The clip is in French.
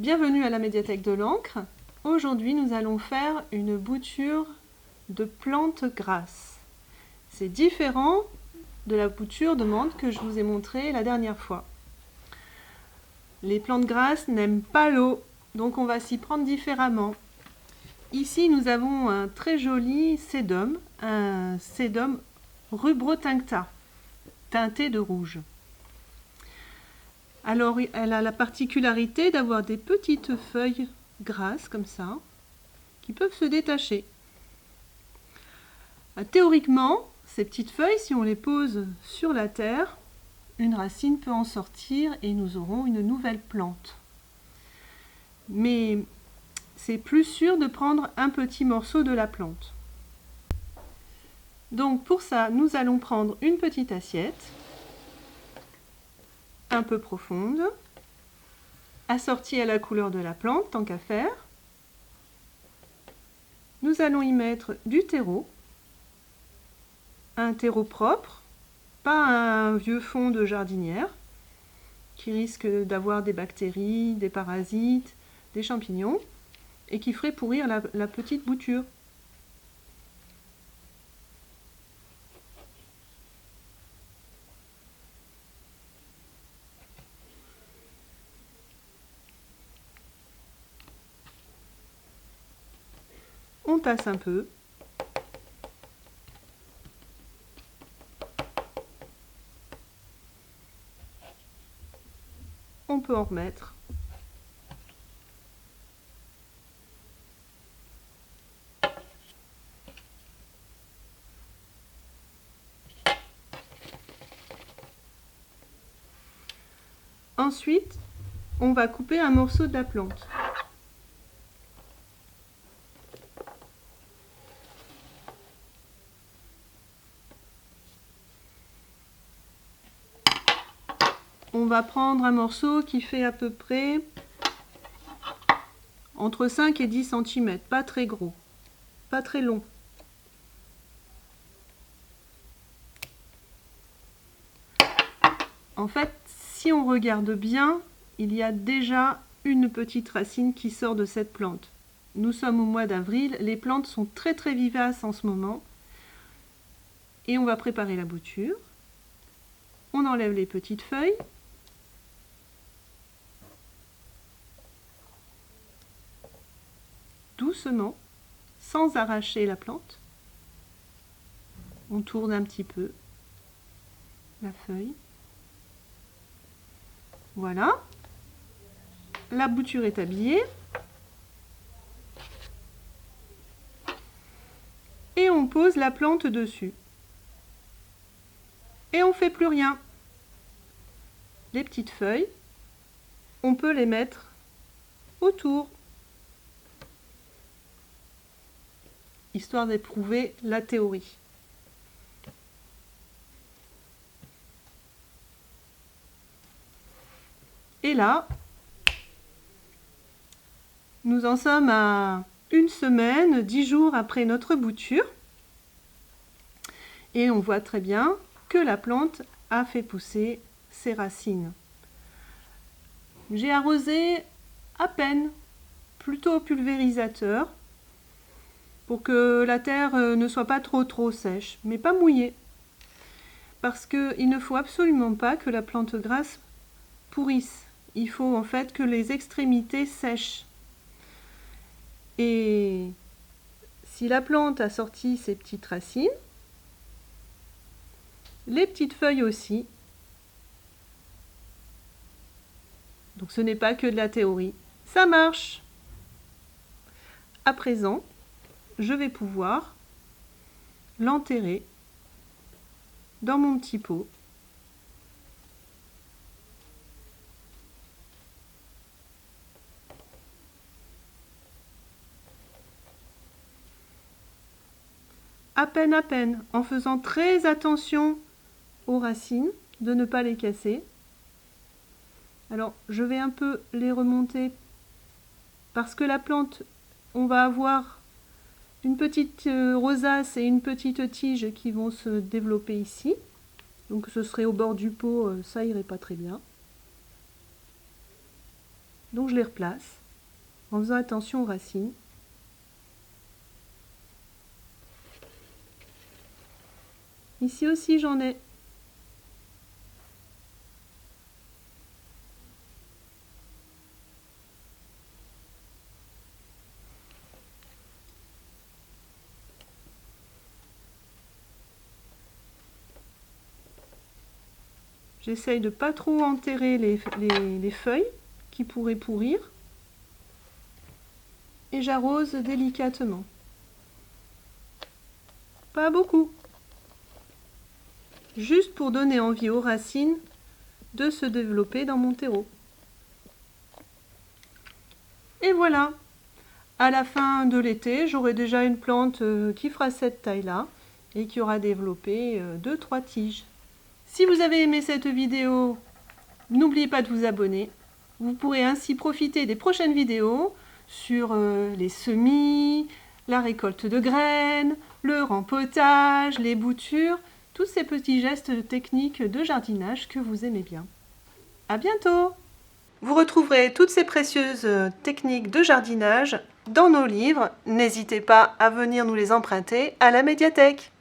Bienvenue à la médiathèque de l'encre. Aujourd'hui, nous allons faire une bouture de plantes grasses. C'est différent de la bouture de menthe que je vous ai montrée la dernière fois. Les plantes grasses n'aiment pas l'eau, donc on va s'y prendre différemment. Ici, nous avons un très joli sédum, un sédum rubrotincta, teinté de rouge. Alors, elle a la particularité d'avoir des petites feuilles grasses, comme ça, qui peuvent se détacher. Théoriquement, ces petites feuilles, si on les pose sur la terre, une racine peut en sortir et nous aurons une nouvelle plante. Mais c'est plus sûr de prendre un petit morceau de la plante. Donc pour ça, nous allons prendre une petite assiette, un peu profonde, assortie à la couleur de la plante, tant qu'à faire. Nous allons y mettre du terreau, un terreau propre, pas un vieux fond de jardinière, qui risque d'avoir des bactéries, des parasites, des champignons, et qui ferait pourrir la petite bouture. On tasse un peu. On peut en remettre. Ensuite, on va couper un morceau de la plante. On va prendre un morceau qui fait à peu près entre 5 et 10 cm, pas très gros, pas très long. En fait, si on regarde bien, il y a déjà une petite racine qui sort de cette plante. Nous sommes au mois d'avril, les plantes sont très vivaces en ce moment. Et on va préparer la bouture. On enlève les petites feuilles. Doucement, sans arracher la plante. On tourne un petit peu la feuille. Voilà. La bouture est habillée. Et on pose la plante dessus. Et on ne fait plus rien. Les petites feuilles, on peut les mettre autour, histoire d'éprouver la théorie. Et là, nous en sommes à une semaine, 10 jours après notre bouture. Et on voit très bien que la plante a fait pousser ses racines. J'ai arrosé à peine, plutôt au pulvérisateur, pour que la terre ne soit pas trop sèche, mais pas mouillée. Parce qu'il ne faut absolument pas que la plante grasse pourrisse. Il faut en fait que les extrémités sèchent. Et si la plante a sorti ses petites racines, les petites feuilles aussi. Donc ce n'est pas que de la théorie. Ça marche! À présent, je vais pouvoir l'enterrer dans mon petit pot. À peine, en faisant très attention aux racines, de ne pas les casser. Alors, je vais un peu les remonter parce que la plante, on va avoir une petite rosace et une petite tige qui vont se développer ici. Donc ce serait au bord du pot, ça irait pas très bien. Donc je les replace en faisant attention aux racines. Ici aussi j'en ai. J'essaye de ne pas trop enterrer les feuilles qui pourraient pourrir. Et j'arrose délicatement. Pas beaucoup. Juste pour donner envie aux racines de se développer dans mon terreau. Et voilà. À la fin de l'été, j'aurai déjà une plante qui fera cette taille-là et qui aura développé 2-3 tiges. Si vous avez aimé cette vidéo, n'oubliez pas de vous abonner. Vous pourrez ainsi profiter des prochaines vidéos sur les semis, la récolte de graines, le rempotage, les boutures, tous ces petits gestes techniques de jardinage que vous aimez bien. À bientôt! Vous retrouverez toutes ces précieuses techniques de jardinage dans nos livres. N'hésitez pas à venir nous les emprunter à la médiathèque.